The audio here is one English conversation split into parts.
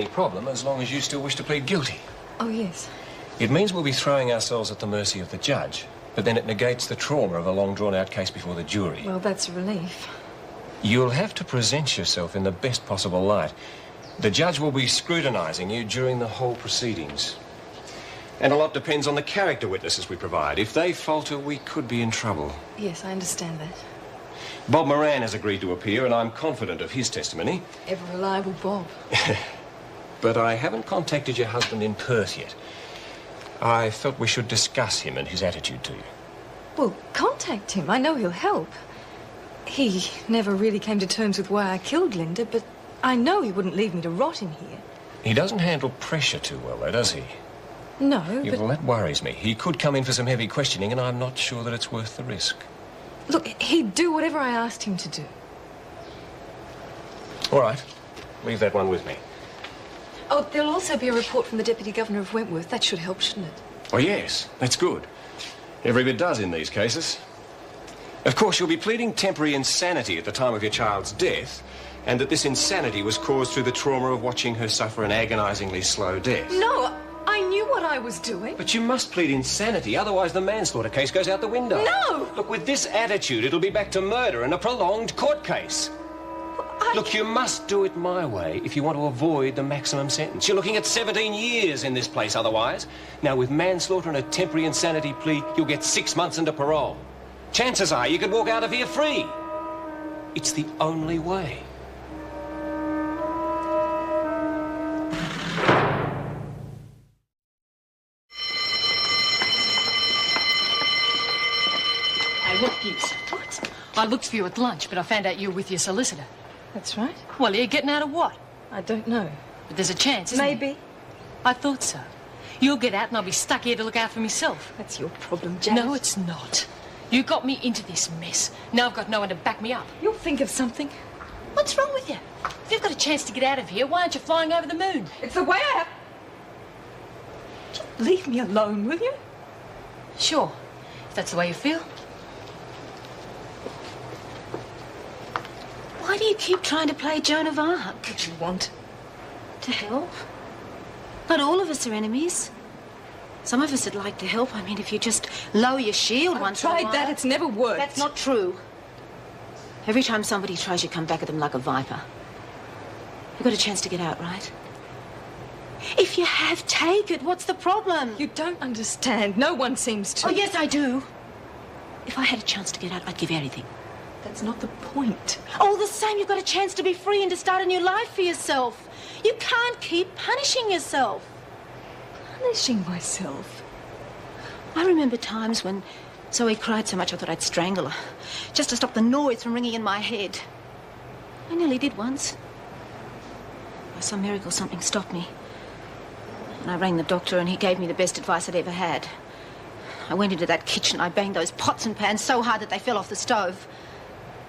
Any problem as long as you still wish to plead guilty. Oh, yes. It means we'll be throwing ourselves at the mercy of the judge, but then it negates the trauma of a long drawn-out case before the jury. Well, that's a relief. You'll have to present yourself in the best possible light. The judge will be scrutinising you during the whole proceedings. And a lot depends on the character witnesses we provide. If they falter, we could be in trouble. Yes, I understand that. Bob Moran has agreed to appear, and I'm confident of his testimony. Ever reliable Bob. But I haven't contacted your husband in Perth yet. I felt we should discuss him and his attitude to you. Well, contact him. I know he'll help. He never really came to terms with why I killed Linda, but I know he wouldn't leave me to rot in here. He doesn't handle pressure too well, though, does he? No, Yeah, but... well, that worries me. He could come in for some heavy questioning, and I'm not sure that it's worth the risk. Look, he'd do whatever I asked him to do. All right. Leave that one with me. Oh, there'll also be a report from the Deputy Governor of Wentworth. That should help, shouldn't it? Oh, yes. That's good. Every bit does in these cases. Of course, you'll be pleading temporary insanity at the time of your child's death, and that this insanity was caused through the trauma of watching her suffer an agonisingly slow death. No, I knew what I was doing. But you must plead insanity, otherwise the manslaughter case goes out the window. No! Look, with this attitude, it'll be back to murder and a prolonged court case. Look, you must do it my way if you want to avoid the maximum sentence. You're looking at 17 years in this place otherwise. Now, with manslaughter and a temporary insanity plea, you'll get 6 months into parole. Chances are you could walk out of here free. It's the only way. Hey, what gives? What? I looked for you at lunch, but I found out you were with your solicitor. That's right. Well, you're getting out of what? I don't know. But there's a chance, isn't Maybe. there? I thought so. You'll get out and I'll be stuck here to look out for myself. That's your problem, Janet. No, it's not. You got me into this mess. Now I've got no one to back me up. You'll think of something. What's wrong with you? If you've got a chance to get out of here, why aren't you flying over the moon? It's the way I have... Just leave me alone, will you? Sure, if that's the way you feel. Why do you keep trying to play Joan of Arc? What you want? To help? Not all of us are enemies. Some of us would like to help. I mean, if you just lower your shield once in a while. I've tried that. It's never worked. That's not true. Every time somebody tries, you come back at them like a viper. You've got a chance to get out, right? If you have, take it. What's the problem? You don't understand. No one seems to. Oh, yes, I do. If I had a chance to get out, I'd give anything. That's not the point. All the same, you've got a chance to be free and to start a new life for yourself. You can't keep punishing yourself. Punishing myself? I remember times when Zoe cried so much I thought I'd strangle her, just to stop the noise from ringing in my head. I nearly did once. By some miracle, something stopped me. And I rang the doctor and he gave me the best advice I'd ever had. I went into that kitchen, I banged those pots and pans so hard that they fell off the stove.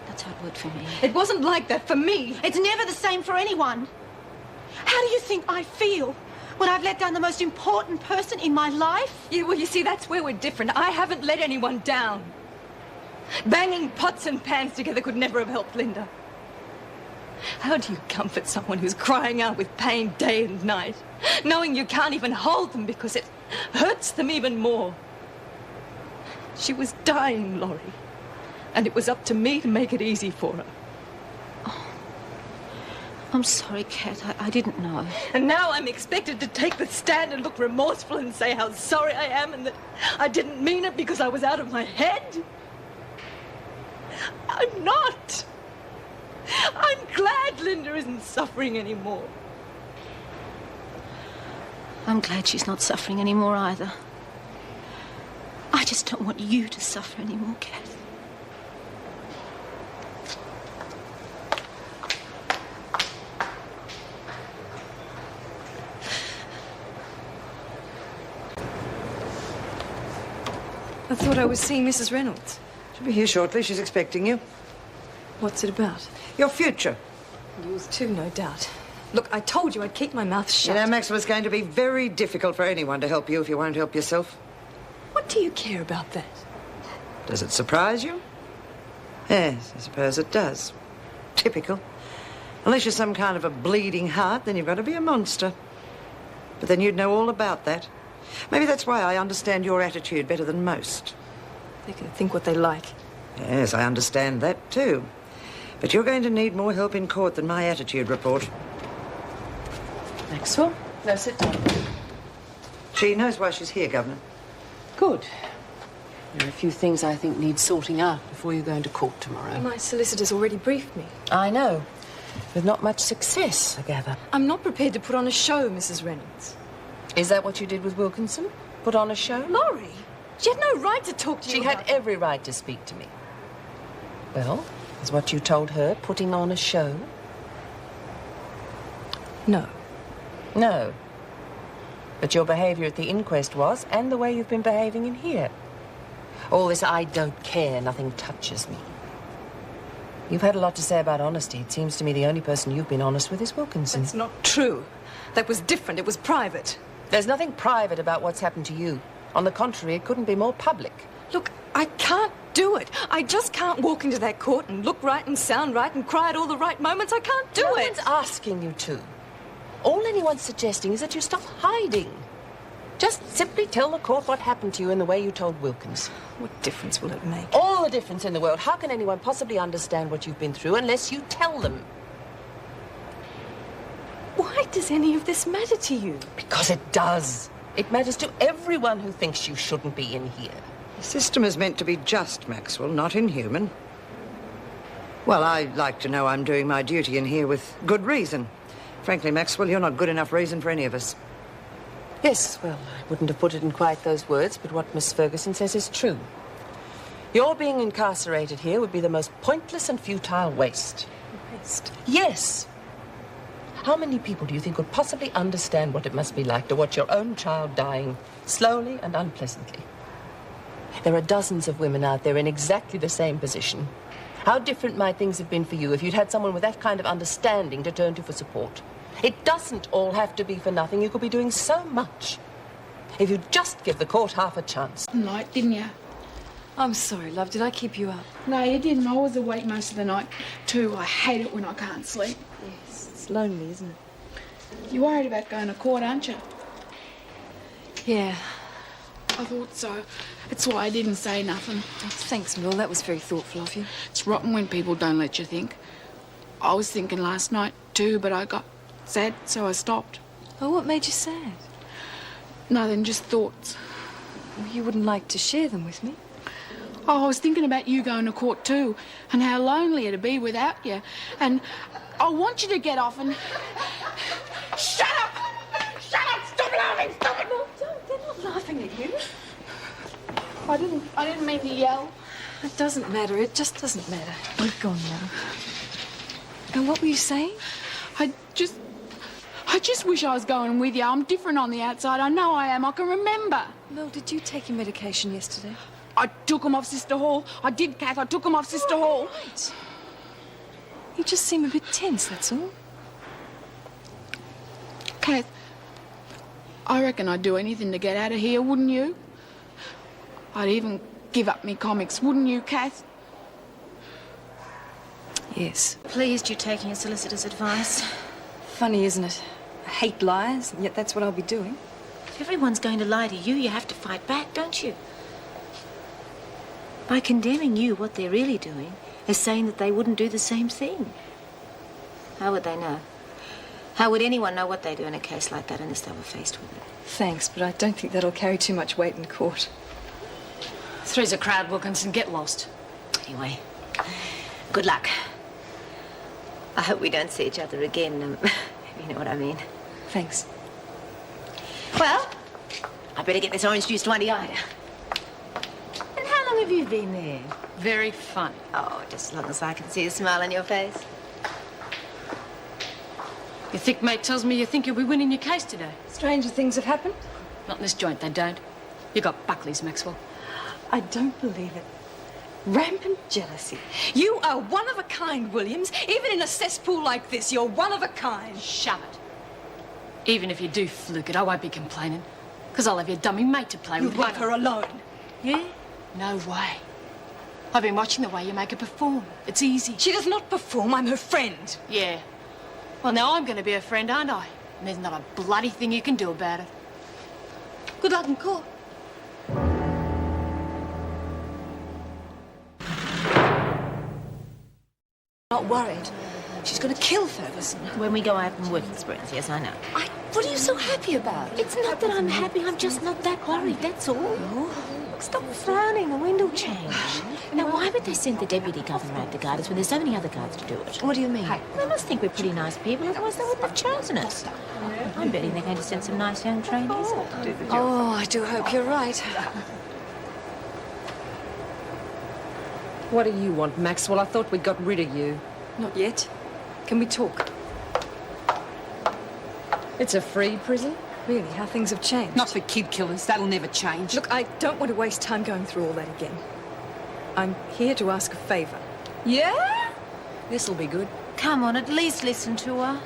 That's how it worked for me. It wasn't like that for me. It's never the same for anyone. How do you think I feel when I've let down the most important person in my life? Yeah, well, you see, that's where we're different. I haven't let anyone down. Banging pots and pans together could never have helped Linda. How do you comfort someone who's crying out with pain day and night, knowing you can't even hold them because it hurts them even more? She was dying, Laurie, and it was up to me to make it easy for her. Oh, I'm sorry, Kath. I didn't know. And now I'm expected to take the stand and look remorseful and say how sorry I am and that I didn't mean it because I was out of my head? I'm not. I'm glad Linda isn't suffering anymore. I'm glad she's not suffering anymore either. I just don't want you to suffer anymore, Kath. I thought I was seeing Mrs. Reynolds. She'll be here shortly. She's expecting you. What's it about? Your future. Yours too, no doubt. Look, I told you I'd keep my mouth shut. You know, Maxwell, it's going to be very difficult for anyone to help you if you won't help yourself. What do you care about that? Does it surprise you? Yes, I suppose it does. Typical. Unless you're some kind of a bleeding heart, then you've got to be a monster. But then you'd know all about that. Maybe that's why I understand your attitude better than most. They can think what they like. Yes, I understand that too. But you're going to need more help in court than my attitude report. Maxwell? No, sit down. She knows why she's here, Governor. Good. There are a few things I think need sorting out before you go into court tomorrow. My solicitor's already briefed me. I know. With not much success, I gather. I'm not prepared to put on a show, Mrs. Reynolds. Is that what you did with Wilkinson? Put on a show? Laurie, she had no right to talk to you. She had every right to speak to me. Well, is what you told her putting on a show? No. No. But your behaviour at the inquest was, and the way you've been behaving in here. All this I don't care, nothing touches me. You've had a lot to say about honesty. It seems to me the only person you've been honest with is Wilkinson. That's not true. That was different. It was private. There's nothing private about what's happened to you. On the contrary, it couldn't be more public. Look, I can't do it. I just can't walk into that court and look right and sound right and cry at all the right moments. I can't do No it. one's asking you to. All anyone's suggesting is that you stop hiding. Just simply tell the court what happened to you in the way you told Wilkins. What difference will it make? All the difference in the world. How can anyone possibly understand what you've been through unless you tell them? Why does any of this matter to you? Because it does. It matters to everyone who thinks you shouldn't be in here. The system is meant to be just, Maxwell, not inhuman. Well, I like to know I'm doing my duty in here with good reason. Frankly, Maxwell, you're not good enough reason for any of us. Yes, well, I wouldn't have put it in quite those words, but what Miss Ferguson says is true. Your being incarcerated here would be the most pointless and futile waste. Waste? Yes. How many people do you think would possibly understand what it must be like to watch your own child dying slowly and unpleasantly? There are dozens of women out there in exactly the same position. How different might things have been for you if you'd had someone with that kind of understanding to turn to for support? It doesn't all have to be for nothing. You could be doing so much. If you'd just give the court half a chance. Night, didn't you? I'm sorry, love. Did I keep you up? No, you didn't. I was awake most of the night, too. I hate it when I can't sleep. Yes, it's lonely, isn't it? You're worried about going to court, aren't you? Yeah. I thought so. That's why I didn't say nothing. Thanks, Mill. That was very thoughtful of you. It's rotten when people don't let you think. I was thinking last night, too, but I got sad, so I stopped. Oh, what made you sad? Nothing, just thoughts. You wouldn't like to share them with me? Oh, I was thinking about you going to court, too, and how lonely it'd be without you. And I want you to get off and... Shut up! Shut up! Stop laughing! Stop it! No, don't. They're not laughing at you. I didn't mean to yell. It doesn't matter. It just doesn't matter. We've gone now. And what were you saying? I just wish I was going with you. I'm different on the outside. I know I am. I can remember. Mel, did you take your medication yesterday? I took them off Sister Hall. I did, Kath. I took them off Sister Hall. Right. You just seem a bit tense, that's all. Kath, I reckon I'd do anything to get out of here, wouldn't you? I'd even give up me comics, wouldn't you, Kath? Yes. Pleased you're taking your solicitor's advice. Funny, isn't it? I hate lies, and yet that's what I'll be doing. If everyone's going to lie to you, you have to fight back, don't you? By condemning you, what they're really doing is saying that they wouldn't do the same thing. How would they know? How would anyone know what they do in a case like that unless they were faced with it? Thanks, but I don't think that'll carry too much weight in court. Three's a crowd, Wilkinson. Get lost. Anyway, good luck. I hope we don't see each other again, if you know what I mean. Thanks. Well, I better get this orange juice to Auntie Ida. And how long have you been there? Very funny. Oh, just as long as I can see a smile on your face. Your thick mate tells me you think you'll be winning your case today. Stranger things have happened? Not in this joint, they don't. You got Buckley's, Maxwell. I don't believe it. Rampant jealousy. You are one of a kind, Williams. Even in a cesspool like this, you're one of a kind. Shove it. Even if you do fluke it, I won't be complaining. Because I'll have your dummy mate to play with. You'd leave her alone. Yeah? No way. I've been watching the way you make her perform. It's easy. She does not perform. I'm her friend. Yeah. Well, now I'm going to be a friend, aren't I? And there's not a bloody thing you can do about it. Good luck in court. Not worried. She's going to kill Ferguson. When we go out on work experience, yes, I know. What are you so happy about? It's not that I'm happy, I'm just not that worried, that's all. Look, stop frowning, the wind will change. Now, why would they send the deputy governor out to guard us when there's so many other guards to do it? What do you mean? They must think we're pretty nice people, otherwise they wouldn't have chosen us. I'm betting they're going to send some nice young trainees. Oh, I do hope you're right. What do you want, Maxwell? I thought we got rid of you. Not yet. Can we talk? It's a free prison? Really, how things have changed. Not for kid killers. That'll never change. Look, I don't want to waste time going through all that again. I'm here to ask a favour. Yeah? This'll be good. Come on, at least listen to her.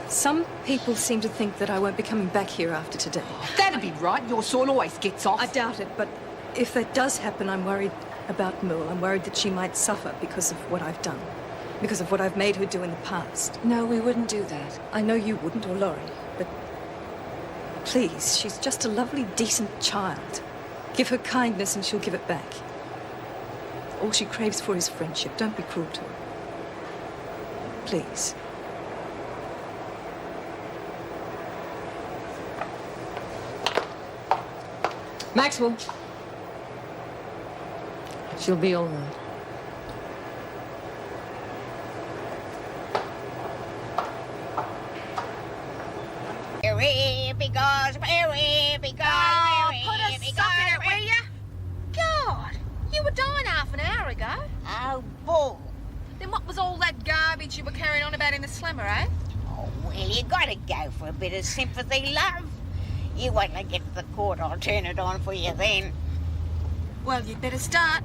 Some people seem to think that I won't be coming back here after today. That'd be right. Your sort always gets off. I doubt it, but if that does happen, I'm worried about Merle. I'm worried that she might suffer because of what I've done. Because of what I've made her do in the past. No, we wouldn't do that. I know you wouldn't, or Laurie, but please, she's just a lovely, decent child. Give her kindness and she'll give it back. All she craves for is friendship. Don't be cruel to her. Please. Maxwell. She'll be all right. God, you were dying half an hour ago. Oh, bull. Then what was all that garbage you were carrying on about in the slammer, eh? Oh, well, you gotta go for a bit of sympathy, love. You wait till I get to the court, I'll turn it on for you then. Well, you'd better start.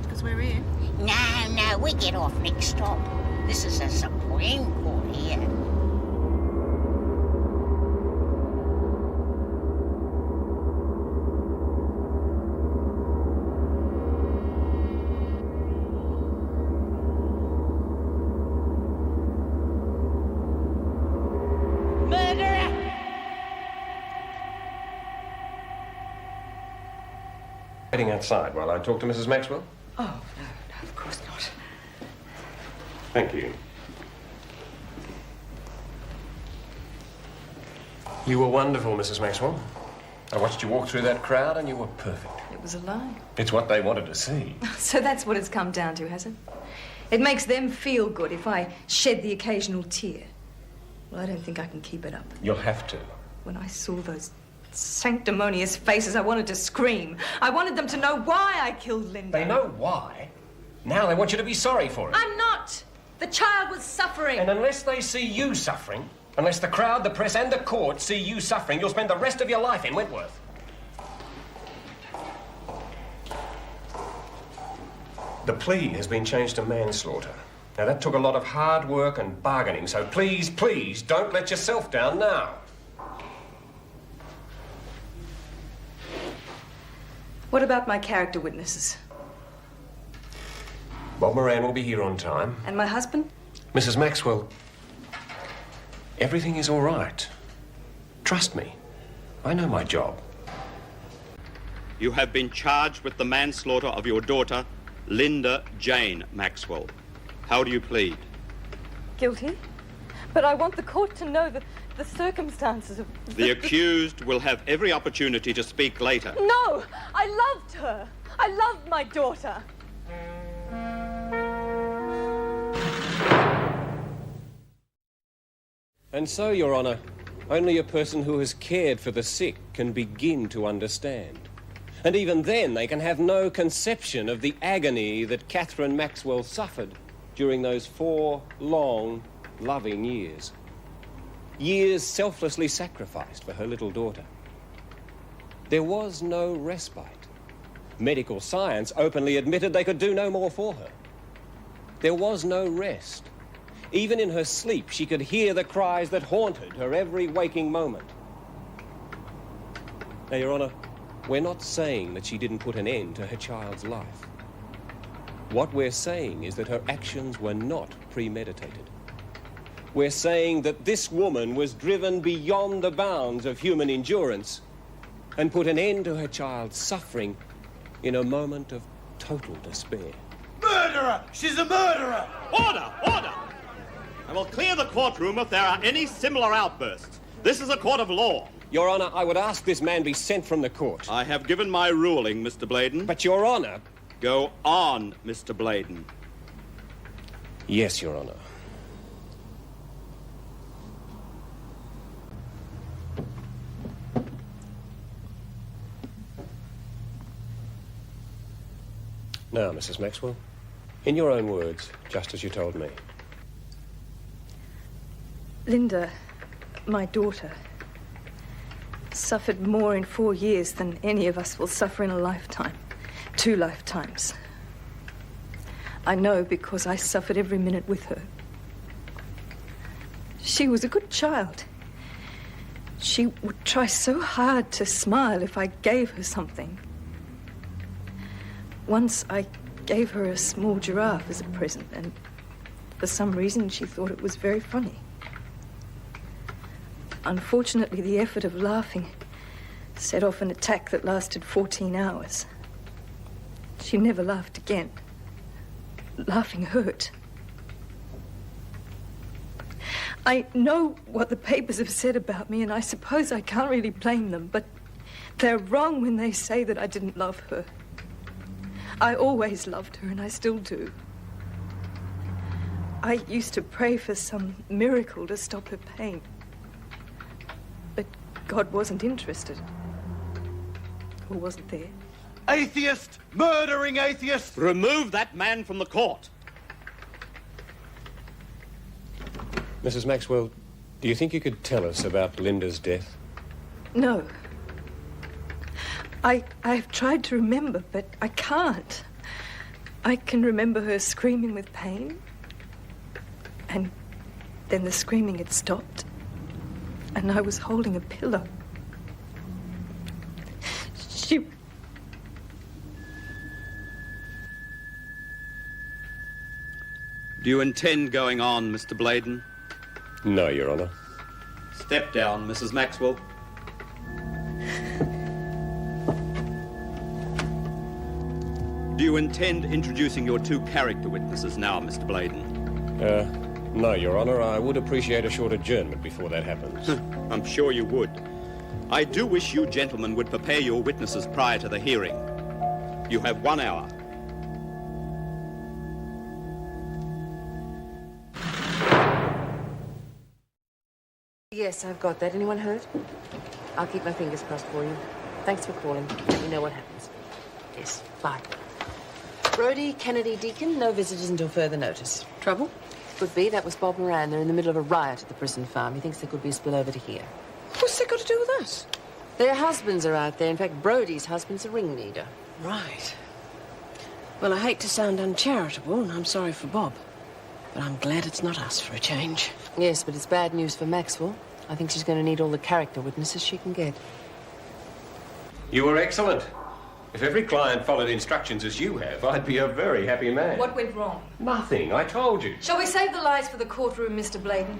Because we're here. No, we get off next stop. This is a Supreme Court here. Waiting outside while I talk to Mrs. Maxwell? Oh, no, of course not. Thank you. You were wonderful, Mrs. Maxwell. I watched you walk through that crowd and you were perfect. It was a lie. It's what they wanted to see. So that's what it's come down to, has it? It makes them feel good if I shed the occasional tear. Well, I don't think I can keep it up. You'll have to. When I saw those sanctimonious faces, I wanted to scream. I wanted them to know why I killed Linda. They know why. Now they want you to be sorry for it. I'm not. The child was suffering. And unless they see you suffering, unless the crowd, the press, and the court see you suffering, you'll spend the rest of your life in Wentworth. The plea has been changed to manslaughter. Now, that took a lot of hard work and bargaining, so please, please, don't let yourself down now. What about my character witnesses? Bob Moran will be here on time. And my husband? Mrs. Maxwell, everything is all right. Trust me. I know my job. You have been charged with the manslaughter of your daughter, Linda Jane Maxwell. How do you plead? Guilty. But I want the court to know the circumstances of... The accused will have every opportunity to speak later. No! I loved her. I loved my daughter. And so, Your Honour, only a person who has cared for the sick can begin to understand. And even then, they can have no conception of the agony that Catherine Maxwell suffered during those 4 long, loving years. Years selflessly sacrificed for her little daughter. There was no respite. Medical science openly admitted they could do no more for her. There was no rest. Even in her sleep, she could hear the cries that haunted her every waking moment. Now, Your Honour, we're not saying that she didn't put an end to her child's life. What we're saying is that her actions were not premeditated. We're saying that this woman was driven beyond the bounds of human endurance and put an end to her child's suffering in a moment of total despair. Murderer! She's a murderer! Order! Order! I will clear the courtroom if there are any similar outbursts. This is a court of law. Your Honor, I would ask this man be sent from the court. I have given my ruling, Mr. Bladen. But, Your Honor... Go on, Mr. Bladen. Yes, Your Honor. Now, Mrs. Maxwell, in your own words, just as you told me. Linda, my daughter, suffered more in 4 years than any of us will suffer in a lifetime. 2 lifetimes. I know because I suffered every minute with her. She was a good child. She would try so hard to smile if I gave her something. Once I gave her a small giraffe as a present, and for some reason she thought it was very funny. Unfortunately, the effort of laughing set off an attack that lasted 14 hours. She never laughed again. Laughing hurt. I know what the papers have said about me, and I suppose I can't really blame them, but they're wrong when they say that I didn't love her. I always loved her, and I still do. I used to pray for some miracle to stop her pain. But God wasn't interested. Or wasn't there. Atheist! Murdering atheist! Remove that man from the court. Mrs. Maxwell, do you think you could tell us about Linda's death? No. I've tried to remember, but I can't. I can remember her screaming with pain. And then the screaming had stopped. And I was holding a pillow. She... Do you intend going on, Mr. Bladen? No, Your Honor. Step down, Mrs. Maxwell. Do you intend introducing your 2 character witnesses now, Mr. Bladen? No, Your Honor. I would appreciate a short adjournment before that happens. I'm sure you would. I do wish you gentlemen would prepare your witnesses prior to the hearing. You have 1 hour. Yes, I've got that. Anyone hurt? I'll keep my fingers crossed for you. Thanks for calling. Let me know what happens. Yes, bye. Brody, Kennedy, Deacon, no visitors until further notice. Trouble? Could be. That was Bob Moran. They're in the middle of a riot at the prison farm. He thinks there could be a spill over to here. What's that got to do with us? Their husbands are out there. In fact, Brody's husband's a ringleader. Right. Well, I hate to sound uncharitable, and I'm sorry for Bob. But I'm glad it's not us for a change. Yes, but it's bad news for Maxwell. I think she's going to need all the character witnesses she can get. You were excellent. If every client followed instructions as you have, I'd be a very happy man. What went wrong? Nothing. I told you. Shall we save the lies for the courtroom, Mr. Bladen?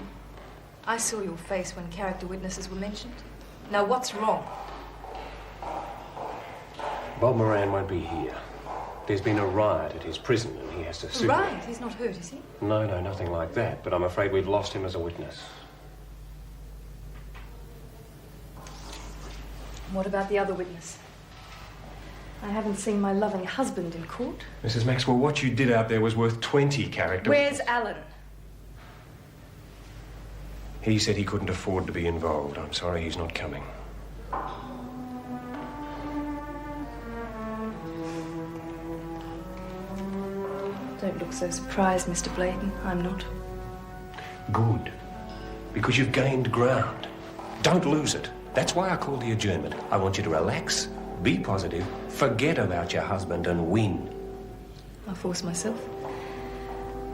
I saw your face when character witnesses were mentioned. Now, what's wrong? Bob Moran won't be here. There's been a riot at his prison and he has to sue. Right, he's not hurt, is he? No, nothing like that, but I'm afraid we've lost him as a witness. What about the other witness? I haven't seen my loving husband in court. Mrs. Maxwell, what you did out there was worth 20 character... Where's Alan? He said he couldn't afford to be involved. I'm sorry he's not coming. Don't look so surprised, Mr. Bladen. I'm not. Good. Because you've gained ground. Don't lose it. That's why I called the adjournment. I want you to relax, be positive, forget about your husband and win. I'll force myself.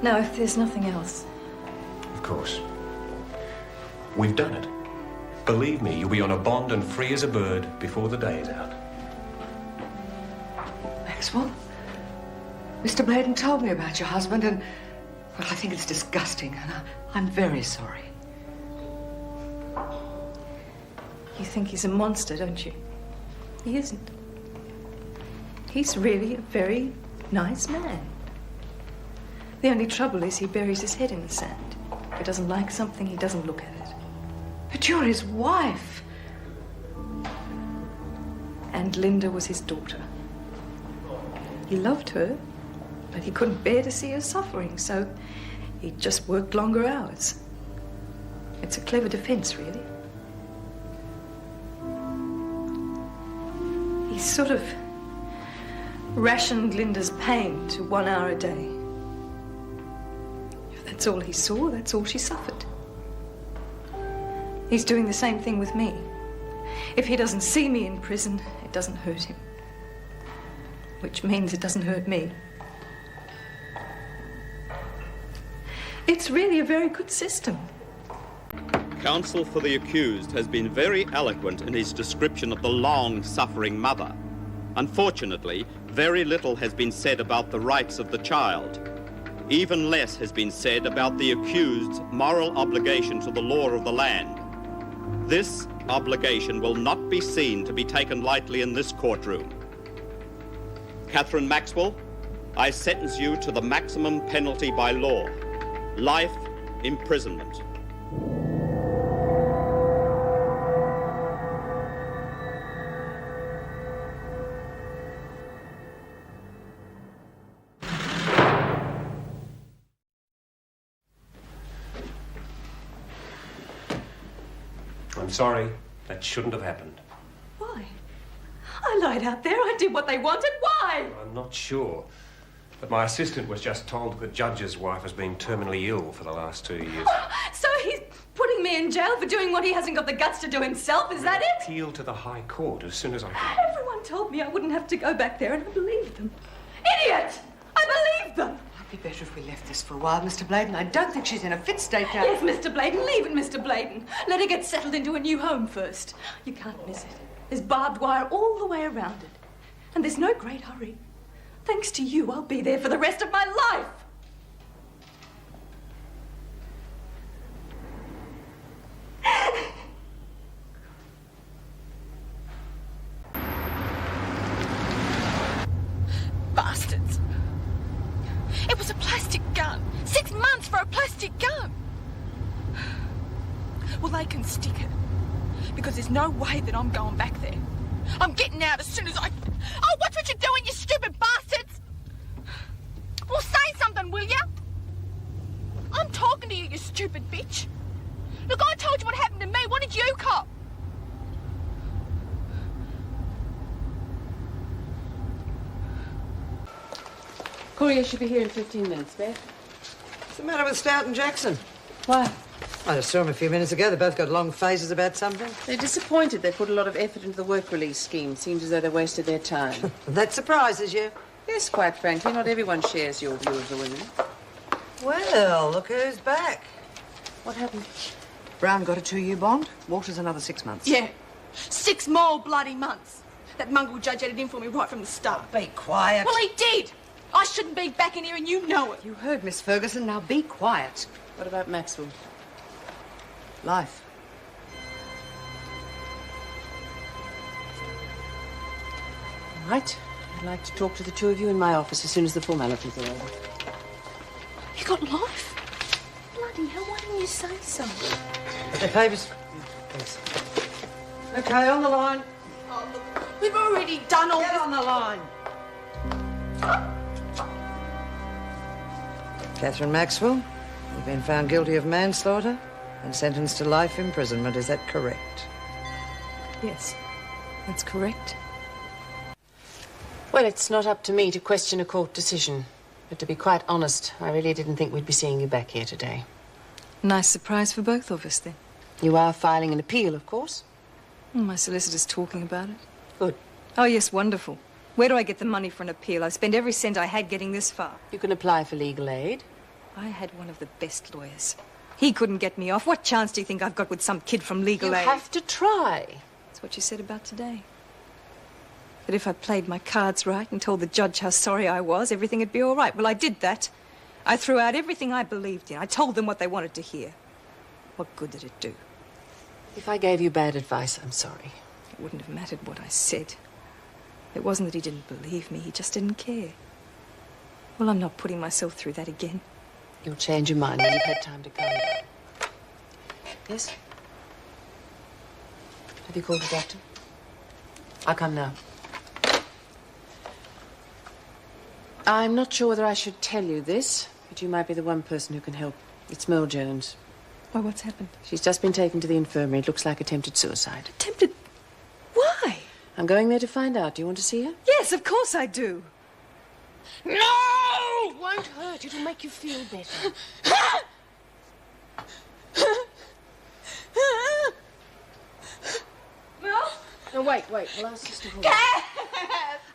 Now, if there's nothing else. Of course. We've done it. Believe me, you'll be on a bond and free as a bird before the day is out. Maxwell? Mr. Bladen told me about your husband, and, well, I think it's disgusting, and I'm very sorry. You think he's a monster, don't you? He isn't. He's really a very nice man. The only trouble is he buries his head in the sand. If he doesn't like something, he doesn't look at it. But you're his wife. And Linda was his daughter. He loved her, but he couldn't bear to see her suffering, so he just worked longer hours. It's a clever defense, really. He sort of rationed Linda's pain to 1 hour a day. If that's all he saw, that's all she suffered. He's doing the same thing with me. If he doesn't see me in prison, it doesn't hurt him. Which means it doesn't hurt me. It's really a very good system. Counsel for the accused has been very eloquent in his description of the long-suffering mother. Unfortunately, very little has been said about the rights of the child. Even less has been said about the accused's moral obligation to the law of the land. This obligation will not be seen to be taken lightly in this courtroom. Catherine Maxwell, I sentence you to the maximum penalty by law, life imprisonment. I'm sorry. That shouldn't have happened. Why? I lied out there. I did what they wanted. Why? I'm not sure. But my assistant was just told that the judge's wife has been terminally ill for the last 2 years. So he's putting me in jail for doing what he hasn't got the guts to do himself? Is that it? Appeal to the High Court as soon as I can. Everyone told me I wouldn't have to go back there, and I believed them. Idiot! I believed them! It'd be better if we left this for a while, Mr. Bladen. I don't think she's in a fit state now. Yes, Mr. Bladen. Leave it, Mr. Bladen. Let her get settled into a new home first. You can't miss it. There's barbed wire all the way around it. And there's no great hurry. Thanks to you, I'll be there for the rest of my life. Bastards. It was a plastic gun. 6 months for a plastic gun. Well, they can stick it. Because there's no way that I'm going back there. I'm getting out as soon as I... Oh, watch what you're doing, you stupid bastards! Well, say something, will ya? I'm talking to you, you stupid bitch. Look, I told you what happened to me. What did you cop? Courier should be here in 15 minutes, Beth. What's the matter with Stout and Jackson? Why? I just saw them a few minutes ago. They both got long faces about something. They're disappointed. They put a lot of effort into the work release scheme. Seems as though they wasted their time. That surprises you? Yes, quite frankly. Not everyone shares your view of the women. Well, look who's back. What happened? Brown got a 2-year bond. Walter's another 6 months. Yeah. 6 more bloody months. That mongrel judge had it in for me right from the start. Be quiet. Well, he did. I shouldn't be back in here, and you know it. You heard Miss Ferguson. Now be quiet. What about Maxwell? Life. All right. I'd like to talk to the two of you in my office as soon as the formalities are over. You got life? Bloody hell, why didn't you say so? The papers. Yes. Okay, on the line. Oh, look, we've already done all Get this. on the line. Catherine Maxwell, you've been found guilty of manslaughter and sentenced to life imprisonment. Is that correct? Yes, that's correct. Well, it's not up to me to question a court decision. But to be quite honest, I really didn't think we'd be seeing you back here today. Nice surprise for both of us, then. You are filing an appeal, of course. My solicitor's talking about it. Good. Oh, yes, wonderful. Where do I get the money for an appeal? I spent every cent I had getting this far. You can apply for legal aid. I had one of the best lawyers. He couldn't get me off. What chance do you think I've got with some kid from legal aid? You have to try. That's what you said about today. that if I played my cards right and told the judge how sorry I was, everything would be all right. Well, I did that. I threw out everything I believed in. I told them what they wanted to hear. What good did it do? If I gave you bad advice, I'm sorry. It wouldn't have mattered what I said. It wasn't that he didn't believe me, he just didn't care. Well, I'm not putting myself through that again. You'll change your mind when you've had time to calm down. Yes? Have you called the doctor? I'll come now. I'm not sure whether I should tell you this, but you might be the one person who can help. It's Merle Jones. Why, what's happened? She's just been taken to the infirmary. It looks like attempted suicide. Attempted? Why? I'm going there to find out. Do you want to see her? Yes, of course I do. No! It won't hurt. It'll make you feel better. Mel? No, wait. We'll ask Sister Hall.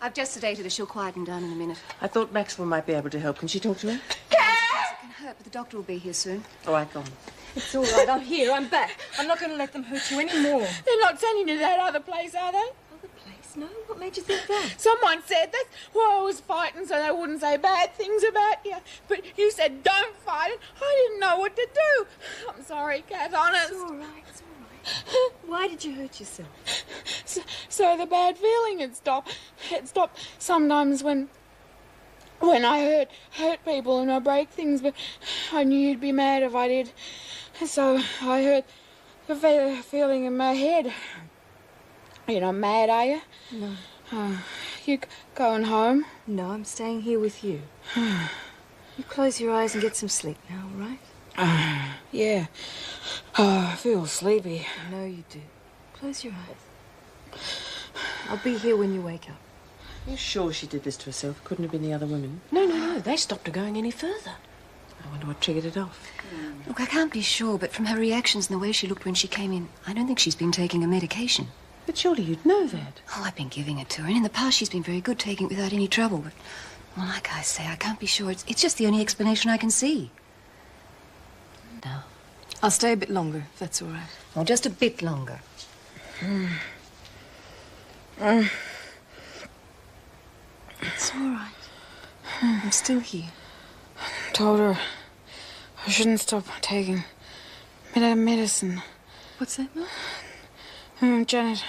I've just sedated her. She'll quieten down in a minute. I thought Maxwell might be able to help. Can she talk to her? It can hurt, but the doctor will be here soon. All right, go on. It's all right. I'm here. I'm back. I'm not going to let them hurt you anymore. They're not sending you to that other place, are they? Other place? No? What made you think that? Someone said that. Well, I was fighting so they wouldn't say bad things about you. But you said don't fight, and I didn't know what to do. I'm sorry, Kath, honest. It's all right. It's all right. Why did you hurt yourself? So the bad feeling had stopped. It stopped sometimes when I hurt people and I break things, but I knew you'd be mad if I did. So I hurt the feeling in my head. You're not mad, are you? No. You going home? No, I'm staying here with you. You close your eyes and get some sleep now, all right? Yeah. Oh, I feel sleepy. I know you do. Close your eyes. I'll be here when you wake up. Are you sure she did this to herself? Couldn't have been the other women. No. They stopped her going any further. I wonder what triggered it off. Look, I can't be sure, but from her reactions and the way she looked when she came in, I don't think she's been taking her medication. But surely you'd know that. Oh, I've been giving it to her, and in the past she's been very good taking it without any trouble, but, well, like I say, I can't be sure. It's just the only explanation I can see. No. I'll stay a bit longer, if that's all right. Well, just a bit longer. It's all right. I'm still here. Told her I shouldn't stop taking medicine. What's that, Mel? Janet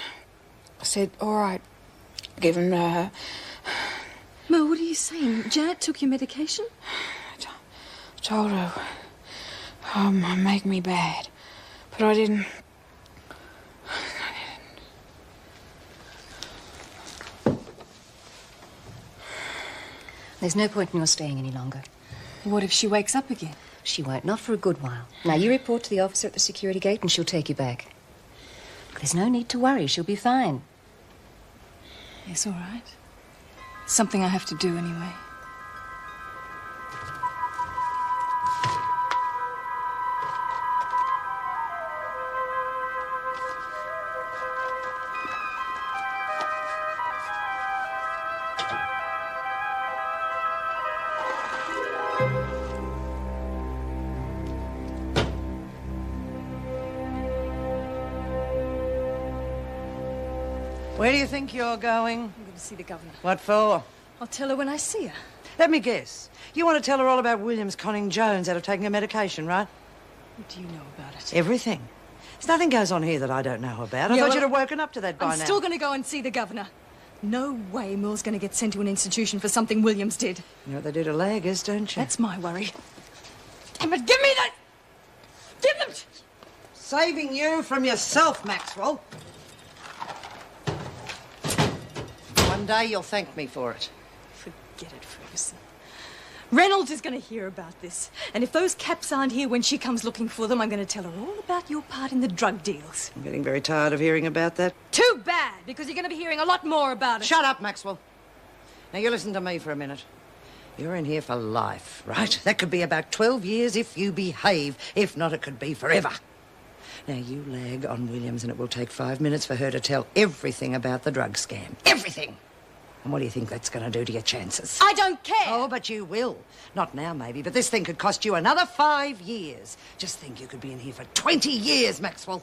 said, all right, give him to her. Mel, what are you saying? Janet took your medication? Told her, make me bad. But I didn't. There's no point in your staying any longer. What if she wakes up again? She won't, not for a good while. Now, you report to the officer at the security gate and she'll take you back. There's no need to worry. She'll be fine. Yes, all right. Something I have to do anyway. Where do you think you're going? I'm going to see the governor. What for? I'll tell her when I see her. Let me guess. You want to tell her all about Williams conning Jones out of taking her medication, right? What do you know about it? Everything. There's nothing goes on here that I don't know about. I Yeah, thought well, you'd have woken up to that by now. I'm still going to go and see the governor. No way Mill's going to get sent to an institution for something Williams did. You know what they do to laggers, don't you? That's my worry. Damn it, give me that! Give them! Saving you from yourself, Maxwell. One day you'll thank me for it. Forget it, Ferguson. Reynolds is going to hear about this. And if those caps aren't here when she comes looking for them, I'm going to tell her all about your part in the drug deals. I'm getting very tired of hearing about that. Too bad, because you're going to be hearing a lot more about it. Shut up, Maxwell. Now, you listen to me for a minute. You're in here for life, right? That could be about 12 years if you behave. If not, it could be forever. Now, you lag on Williams and it will take 5 minutes for her to tell everything about the drug scam. Everything! And what do you think that's going to do to your chances? I don't care! Oh, but you will. Not now, maybe, but this thing could cost you another 5 years. Just think you could be in here for 20 years, Maxwell.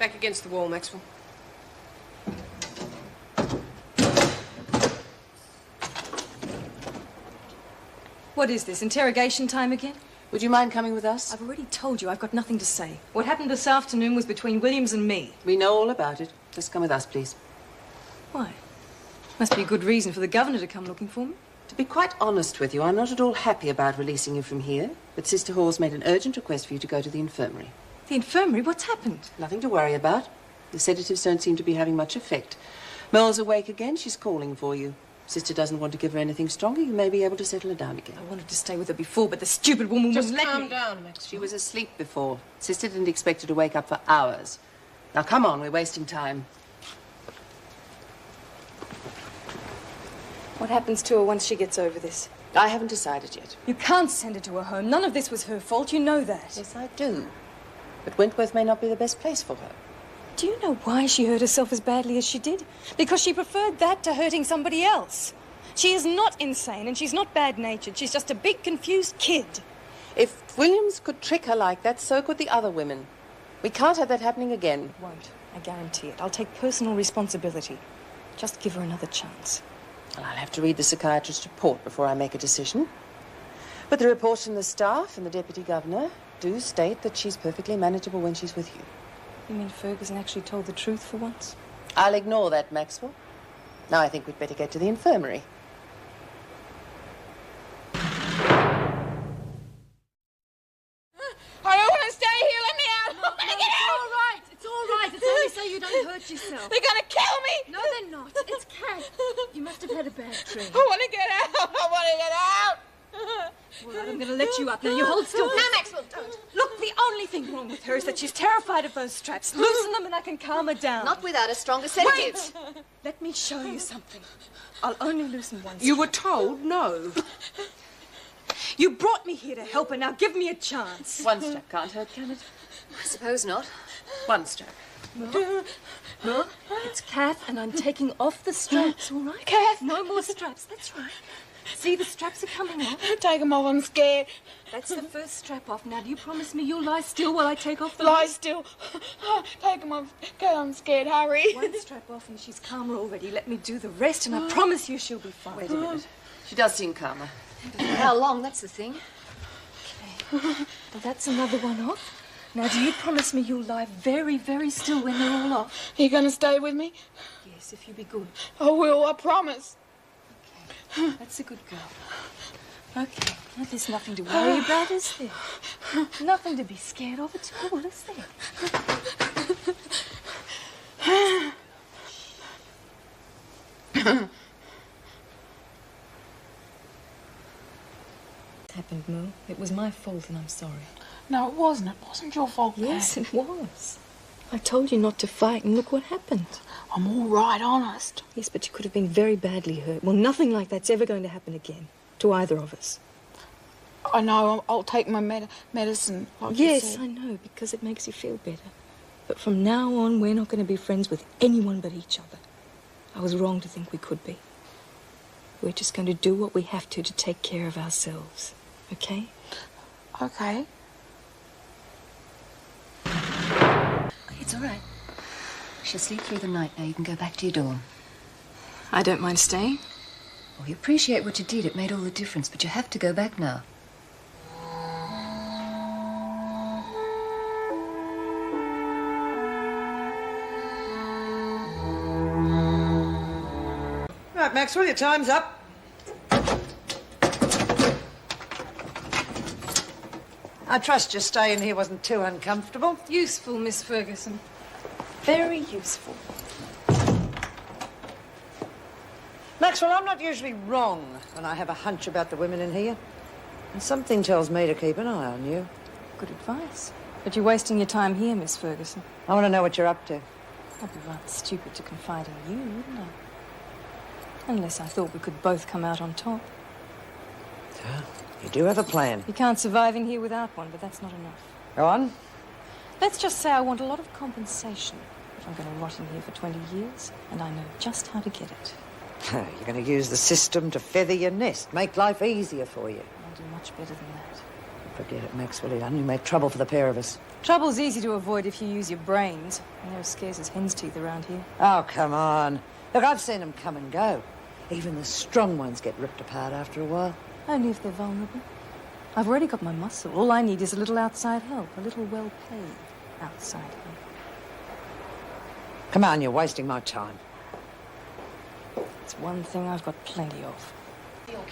Back against the wall, Maxwell. What is this, interrogation time again? Would you mind coming with us? I've already told you I've got nothing to say. What happened this afternoon was between Williams and me. We know all about it. Just come with us, please. Why? Must be a good reason for the governor to come looking for me. To be quite honest with you, I'm not at all happy about releasing you from here, but Sister Hall's made an urgent request for you to go to the infirmary. The infirmary? What's happened? Nothing to worry about. The sedatives don't seem to be having much effect. Mel's awake again. She's calling for you. Sister doesn't want to give her anything stronger. You may be able to settle her down again. I wanted to stay with her before, but the stupid woman wouldn't let me. Just calm down, Maxwell. She was asleep before. Sister didn't expect her to wake up for hours. Now, come on. We're wasting time. What happens to her once she gets over this? I haven't decided yet. You can't send her to her home. None of this was her fault. You know that. Yes, I do. But Wentworth may not be the best place for her. Do you know why she hurt herself as badly as she did? Because she preferred that to hurting somebody else. She is not insane and she's not bad-natured. She's just a big, confused kid. If Williams could trick her like that, so could the other women. We can't have that happening again. It won't. I guarantee it. I'll take personal responsibility. Just give her another chance. Well, I'll have to read the psychiatrist's report before I make a decision. But the reports from the staff and the deputy governor do state that she's perfectly manageable when she's with you. You mean Ferguson actually told the truth for once? I'll ignore that, Maxwell. Now I think we'd better get to the infirmary. I don't want to stay here. Let me out. I want to get out. All right. It's all right. It's only so you don't hurt yourself. They're going to kill me. No, they're not. It's Kath. You must have had a bad dream. I want to get out. I want to get out. All right, I'm going to let you up. Now, you hold still. No, Maxwell, don't. Look, the only thing wrong with her is that she's terrified of those straps. Loosen them and I can calm her down. Not without a stronger sedative. Wait! Let me show you something. I'll only loosen one strap. You were told no. You brought me here to help her. Now give me a chance. One strap can't hurt, can it? I suppose not. One strap. No, it's Kath, and I'm taking off the straps, all right? Kath. No more straps, that's right. See, the straps are coming off. Take them off. I'm scared. That's the first strap off. Now, do you promise me you'll lie still while I take off the Lie rest? still. Take them off. Go, I'm scared. Hurry. One strap off and she's calmer already. Let me do the rest, and I promise you she'll be fine. Wait a minute. She does seem calmer. How long? That's the thing. Okay. Well, that's another one off. Now, do you promise me you'll lie very, very still when they're all off? Are you going to stay with me? Yes, if you be good. I will. I promise. Okay. That's a good girl. Okay. Now, there's nothing to worry about, is there? Nothing to be scared of at all, is there? It happened, Mo. It was my fault, and I'm sorry. No, it wasn't. It wasn't your fault, Yes, Kath. it was. I told you not to fight, and look what happened. I'm all right, honest. Yes, but you could have been very badly hurt. Well, nothing like that's ever going to happen again to either of us. I know. I'll take my medicine. Like you Yes, said. I know, because it makes you feel better. But from now on, we're not going to be friends with anyone but each other. I was wrong to think we could be. We're just going to do what we have to take care of ourselves. Okay? Okay. It's all right. She'll sleep through the night now. You can go back to your dorm. I don't mind staying. Oh, you appreciate what you did. It made all the difference, but you have to go back now. Right, Maxwell, your time's up. I trust your stay in here wasn't too uncomfortable. Useful, Miss Ferguson. Very useful. Maxwell, I'm not usually wrong when I have a hunch about the women in here. And something tells me to keep an eye on you. Good advice. But you're wasting your time here, Miss Ferguson. I want to know what you're up to. I'd be rather stupid to confide in you, wouldn't I? Unless I thought we could both come out on top. Yeah, you do have a plan. You can't survive in here without one, but that's not enough. Go on. Let's just say I want a lot of compensation if I'm going to rot in here for 20 years, and I know just how to get it. You're going to use the system to feather your nest, make life easier for you. I'll do much better than that. Forget it, Maxwell. He only made trouble for the pair of us. Trouble's easy to avoid if you use your brains. And they're as scarce as hen's teeth around here. Oh, come on. Look, I've seen them come and go. Even the strong ones get ripped apart after a while. Only if they're vulnerable. I've already got my muscle. All I need is a little outside help. A little well-paid outside help. Come on, you're wasting my time. It's one thing I've got plenty of.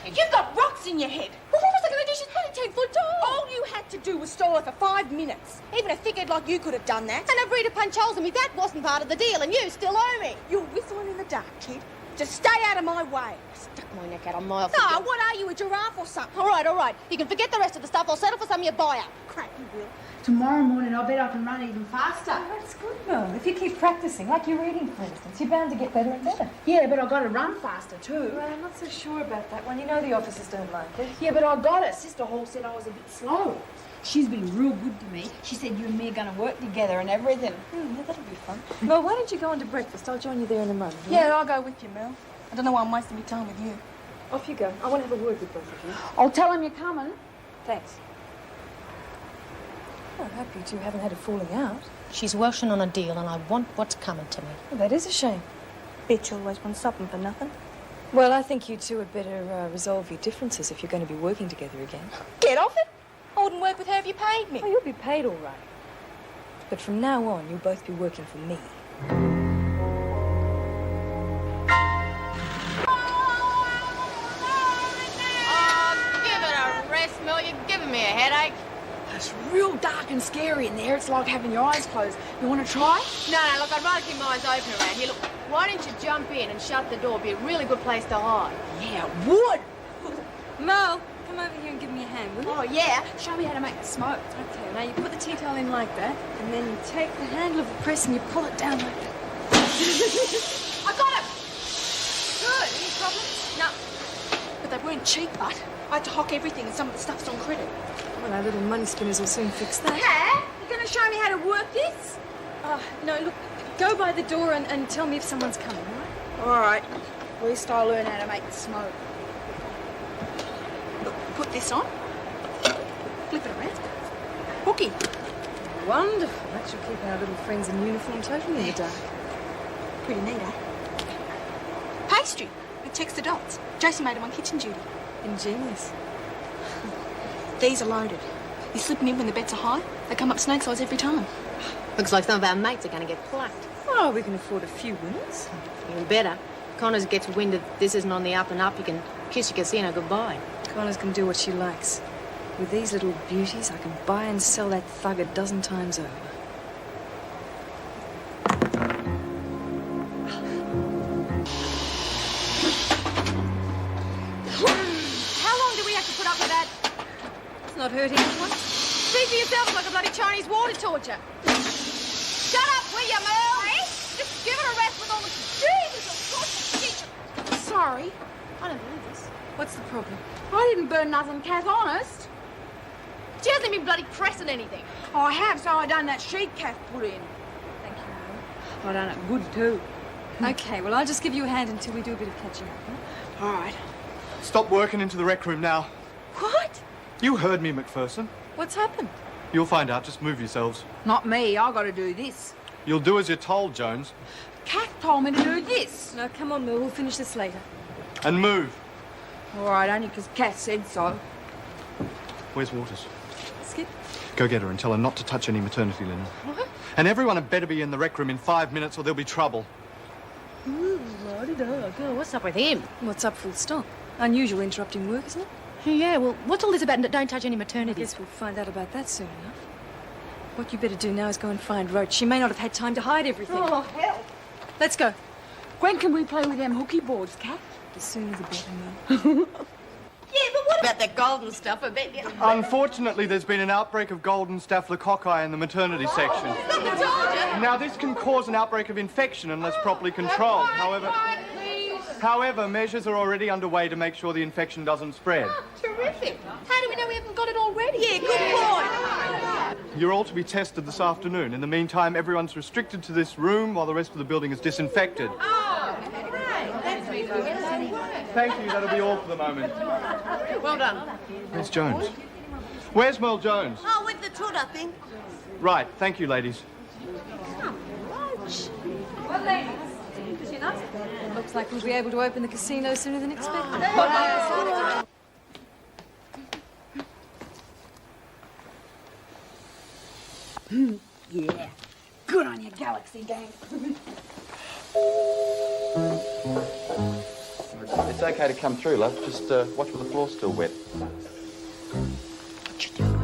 You've got rocks in your head. Well, what was I going to do? She's only 10 foot tall. All you had to do was stall her for 5 minutes. Even a thickhead like you could have done that. And agreed to punch holes in me. That wasn't part of the deal, and you still owe me. You're whistling in the dark, kid. Just stay out of my way. I stuck my neck out a mile. No, what are you, a giraffe or something? All right. You can forget the rest of the stuff. I'll settle for some of your buy-up. Crap, you will. Tomorrow morning, I bet I can run even faster. Oh, that's good, Mel. If you keep practicing, like your reading, for instance, you're bound to get better and better. Yeah, but I've got to run faster too. Well, I'm not so sure about that one. You know the officers don't like it. Yeah, but I got it. Sister Hall said I was a bit slow. She's been real good to me. She said you and me are going to work together and everything. Yeah, that'll be fun. Mel, why don't you go on to breakfast? I'll join you there in a moment. Yeah, I'll go with you, Mel. I don't know why I'm wasting my time with you. Off you go. I want to have a word with both of you. I'll tell him you're coming. Thanks. Well, I hope you two haven't had a falling out. She's welshing on a deal, and I want what's coming to me. Well, that is a shame. Bitch always wants something for nothing. Well, I think you two had better resolve your differences if you're going to be working together again. Get off it. I wouldn't work with her if you paid me. Oh, you'll be paid all right. But from now on, you'll both be working for me. You're giving me a headache. It's real dark and scary in there. It's like having your eyes closed. You want to try? No, look, I'd rather keep my eyes open around here. Look, why don't you jump in and shut the door? It'd be a really good place to hide. Yeah, it would. Mo, come over here and give me a hand, will you? Oh, yeah. Show me how to make the smoke. Okay, now you put the tea towel in like that, and then you take the handle of the press and you pull it down like that. I got it. Good. Any problems? No. But they weren't cheap, but I had to hock everything and some of the stuff's on credit. Well, our little money spinners will soon fix that. Hey, you going to show me how to work this? No, look, go by the door and tell me if someone's coming, all right? All right. At least I'll learn how to make the smoke. Look, put this on. Flip it around. Hooky. Wonderful. That should keep our little friends in uniform totally in the dark. Pretty neat, eh? Pastry. It checks the dots. Jason made him on kitchen duty. Ingenious. These are loaded. You slip them in when the bets are high. They come up snake size every time. Looks like some of our mates are going to get plucked. Oh, we can afford a few winners. Even better. Connors gets wind that this isn't on the up and up. You can kiss your casino goodbye. Connors can do what she likes. With these little beauties, I can buy and sell that thug a dozen times over. Not hurting anyone. Speak for yourself like a bloody Chinese water torture. Shut up, will you, Mel? Eh? Just give it a rest with all the... Jesus, sorry. I don't believe this. What's the problem? I didn't burn nothing, Kath, honest. She hasn't been bloody pressing anything. Oh, I have, so I done that sheet Kath put in. Thank you, I done it good, too. Okay, well, I'll just give you a hand until we do a bit of catching up, huh? All right. Stop working into the rec room now. What? You heard me, McPherson. What's happened? You'll find out. Just move yourselves. Not me. I got to do this. You'll do as you're told, Jones. Kath told me to do this. No, come on, Mel. We'll finish this later. And move. All right, only because Kath said so. Where's Waters? Skip. Go get her and tell her not to touch any maternity linen. What? And everyone had better be in the rec room in 5 minutes or there'll be trouble. Ooh, la-di-da. Girl, what's up with him? What's up, full stop? Unusual interrupting work, isn't it? Yeah, well, what's all this about don't touch any I maternity? guess we'll find out about that soon enough. What you better do now is go and find Roach. She may not have had time to hide everything. Oh, hell. Let's go. When can we play with them hooky boards, Kath? As soon as the better, Mel. Yeah, but what about that golden stuff? I bet you... Unfortunately, there's been an outbreak of golden staphylococci in the maternity section. I told you. Now, this can cause an outbreak of infection unless properly controlled. However, measures are already underway to make sure the infection doesn't spread. Oh, terrific. How do we know we haven't got it already? Yeah, good point. You're all to be tested this afternoon. In the meantime, everyone's restricted to this room while the rest of the building is disinfected. Oh, great. That's really good. Thank you. That'll be all for the moment. Well done. Where's Jones? Where's Merle Jones? Oh, with the toot, I think. Right, thank you, ladies. Well, ladies, looks like we'll be able to open the casino sooner than expected. Yeah. Good on you, Galaxy Gang. It's okay to come through, love. Just watch for the floor's still wet. What you doing?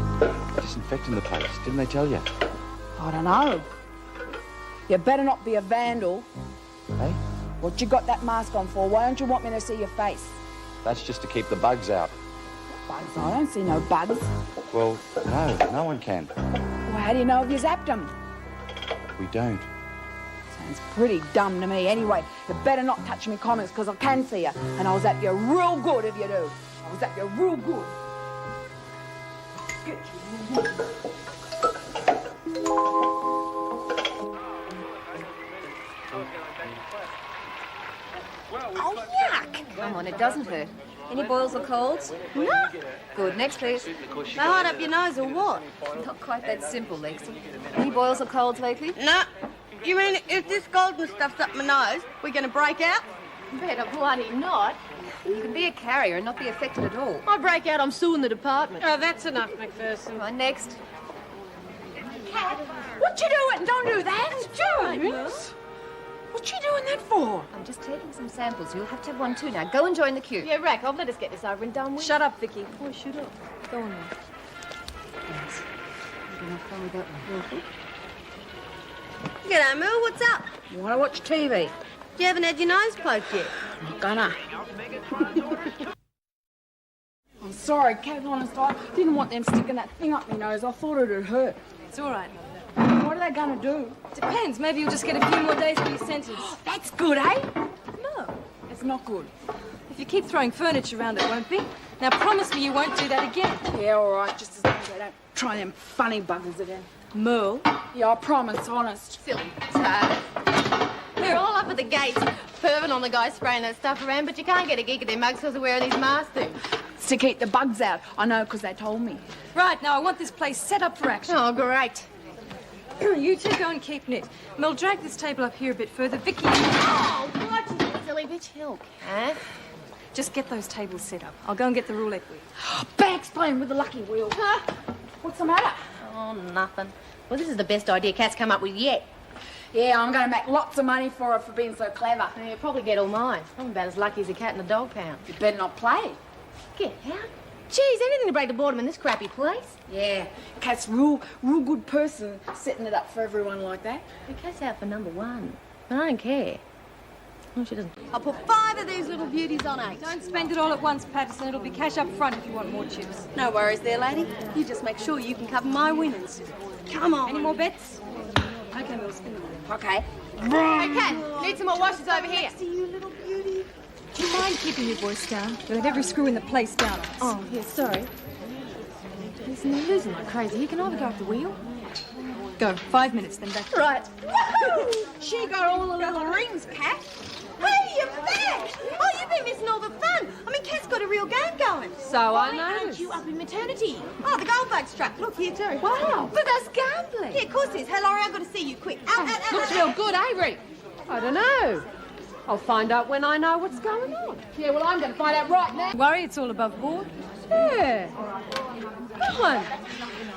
Disinfecting the place. Didn't they tell you? I don't know. You better not be a vandal. Hey? What you got that mask on for? Why don't you want me to see your face? That's just to keep the bugs out. Bugs? I don't see no bugs. Well, no one can. Well, how do you know if you zapped them? We don't. Sounds pretty dumb to me. Anyway, you better not touch me comics, because I can see you. And I'll zap you real good if you do. I'll zap you real good. Get you real good. Oh, yuck! Come on, it doesn't hurt. Any boils or colds? No. Good, next please. Now hide up your nose or what? Not quite that simple, Lexi. Any boils or colds lately? No. You mean if this golden stuff's up my nose, we're going to break out? Better bloody not. You can be a carrier and not be affected at all. I break out, I'm suing the department. Oh, that's enough, McPherson. Right, next. Kath, what you doing? Don't do that. Jones. What you doing that for? I'm just taking some samples. You'll have to have one too. Now go and join the queue. Yeah, Rack, let us get this over and done with. Shut up, Vicky. Oh, shut up. Go on now. Yes. I'm going to follow that one. G'day, Mel, what's up? You want to watch TV? You haven't had your nose poked yet. Not gonna. I'm sorry, Kath, honest, I didn't want them sticking that thing up my nose. I thought it'd hurt. It's all right. What are they gonna do? Depends. Maybe you'll just get a few more days for your sentence. That's good, eh? No. It's not good. If you keep throwing furniture around, it won't be. Now, promise me you won't do that again. Yeah, all right, just as long as they don't try them funny buggers again. Merle? Yeah, I promise, honest. Silly tart. We're all up at the gates, perving on the guy spraying that stuff around, but you can't get a geek at their mugs because they're wearing these masks things. It's to keep the bugs out. I know, because they told me. Right, now I want this place set up for action. Oh, great. You two go and keep knit. Mel, drag this table up here a bit further. Vicky... Oh, what, you silly bitch. Hell, Kath. Just get those tables set up. I'll go and get the roulette wheel. Bags playing with the lucky wheel. Huh? What's the matter? Oh, nothing. Well, this is the best idea Kath's come up with yet. Yeah, I'm going to make lots of money for her for being so clever. Yeah, you'll probably get all mine. I'm about as lucky as a cat in a dog pound. You better not play. Get out. Geez, anything to break the boredom in this crappy place. Yeah, Kath's real good person setting it up for everyone like that. The Kath's out for number one, but I don't care. No, she doesn't. I'll put 5 of these little beauties on 8. Don't spend it all at once, Patterson. It'll be cash up front if you want more chips. No worries there, lady. You just make sure you can cover my winnings. Come on. Any more bets? Okay, we'll spin them. Okay. Hey, Kath, need some more washes over here. To you, little beauty. Do you mind keeping your voice down? You'll have every screw in the place down. Oh, yeah, sorry. Listen, you're losing like crazy. You can either go off the wheel. Go. 5 minutes, then back. Right. Woohoo! She got all the little rings, Kath. Hey, you're back! Oh, you've been missing all the fun. I mean, Kath's got a real game going. So I Why noticed. aren't you up in maternity? Oh, the gold bug struck. Look, here too. Wow, but that's gambling. Yeah, of course it is. Hey, Laurie, I've got to see you quick. Out, out, out, Looks out, real out. good, eh, Reed? I don't know. I'll find out when I know what's going on. Yeah, well, I'm going to find out right now. Don't worry, it's all above board. Yeah. Good one.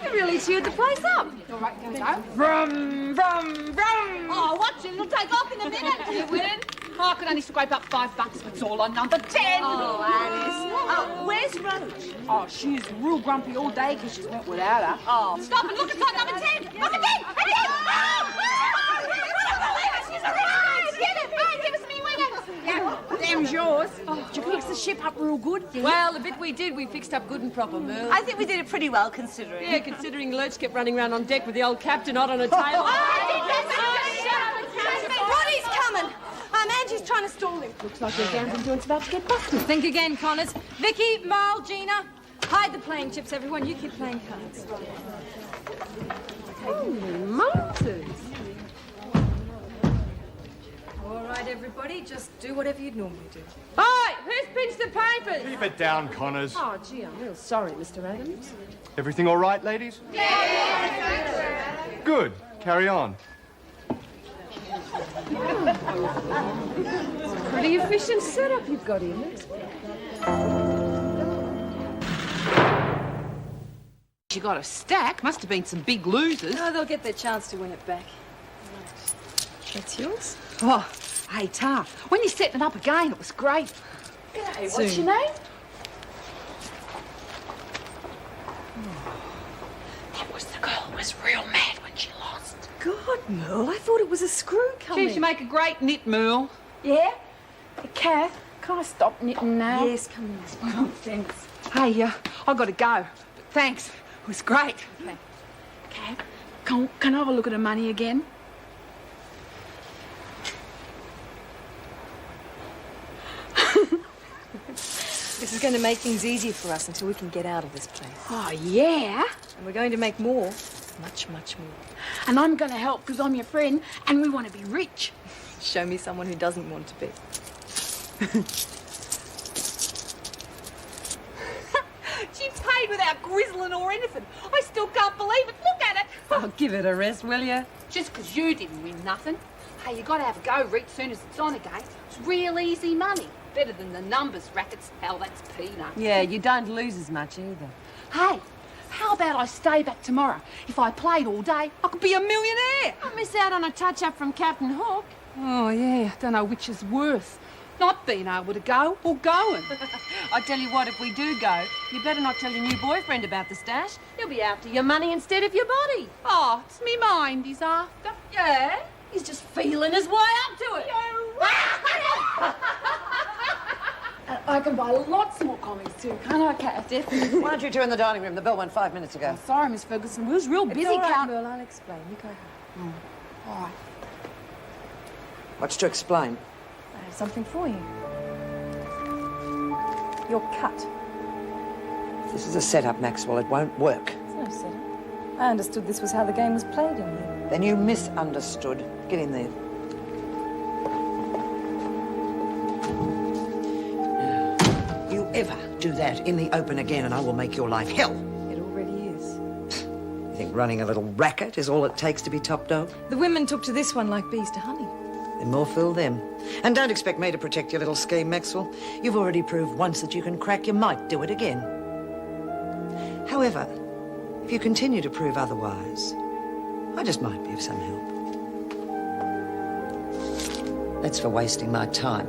You really cheered the place up. All right, go. Vroom, vroom, vroom. Oh, watch it. It'll take off in a minute. You winning? Oh, I could only scrape up $5, but it's all on number 10. Oh, Alice. Oh, where's Roach? Oh, she's real grumpy all day because she's went without her. Oh, stop and look, it's on number 10. Number 10! Again! She's arrived! Get it! Hey, give us me winners! Yeah, them's yours. Oh, did you fix the ship up real good? Well, the bit we did, we fixed up good and proper, Merle. I think we did it pretty well, considering. Yeah, considering Lurch kept running around on deck with the old captain hot on a tail. Roddy's coming! Angie's trying to stall him. Looks like your gambling joint's about to get busted. Think again, Connors. Vicky, Marl, Gina, hide the playing chips, everyone. You keep playing cards. Holy Moses. All right, everybody, just do whatever you'd normally do. All right, Who's pinched the papers? Keep it down, Connors. Oh, gee, I'm real sorry, Mr. Adams. Everything all right, ladies? Good. Carry on. Pretty efficient setup you've got here, Maxwell. You got a stack. Must have been some big losers. Oh, they'll get their chance to win it back. That's yours? Oh, hey, Tar, when you're setting it up again, it was great. G'day, What's your name? That was the girl who was real mad when she lost. God, Merle, I thought it was a screw coming. Geez, you make a great knit, Merle. Yeah? Hey, Kath, can I stop knitting now? Yes, come in. Oh, thanks. Hey, I got to go. But thanks. It was great. Okay. Kath, can I have a look at the money again? This is going to make things easier for us until we can get out of this place. Oh, yeah? And we're going to make more. Much, much more. And I'm going to help because I'm your friend and we want to be rich. Show me someone who doesn't want to be. She paid without grizzling or anything. I still can't believe it. Look at it. Oh, give it a rest, will you? Just because you didn't win nothing. Hey, you got to have a go, Rich, soon as it's on again. It's real easy money. Better than the numbers rackets. Hell, that's peanuts. Yeah, you don't lose as much either. Hey, how about I stay back tomorrow? If I played all day, I could be a millionaire. I'll miss out on a touch-up from Captain Hook. Oh, yeah. Don't know which is worse. Not being able to go or going. I tell you what, if we do go, you better not tell your new boyfriend about the stash. He'll be after your money instead of your body. Oh, it's me mind he's after. Yeah, he's just feeling his way up to it. I can buy lots more comics too, can't I, Kath? Definitely. Why don't you two in the dining room? The bell went 5 minutes ago. Oh, sorry, Miss Ferguson. We was real busy It's all right, counting. Merle, I'll explain. You go home. All right. What's to explain? I have something for you. Your cut. This is a setup, Maxwell. It won't work. It's no setup. I understood this was how the game was played in here. Then you misunderstood. Get in there. You ever do that in the open again and I will make your life hell. It already is. You think running a little racket is all it takes to be top dog? The women took to this one like bees to honey. Then more fool them. And don't expect me to protect your little scheme, Maxwell. You've already proved once that you can crack. You might do it again. However, if you continue to prove otherwise, I just might be of some help. That's for wasting my time.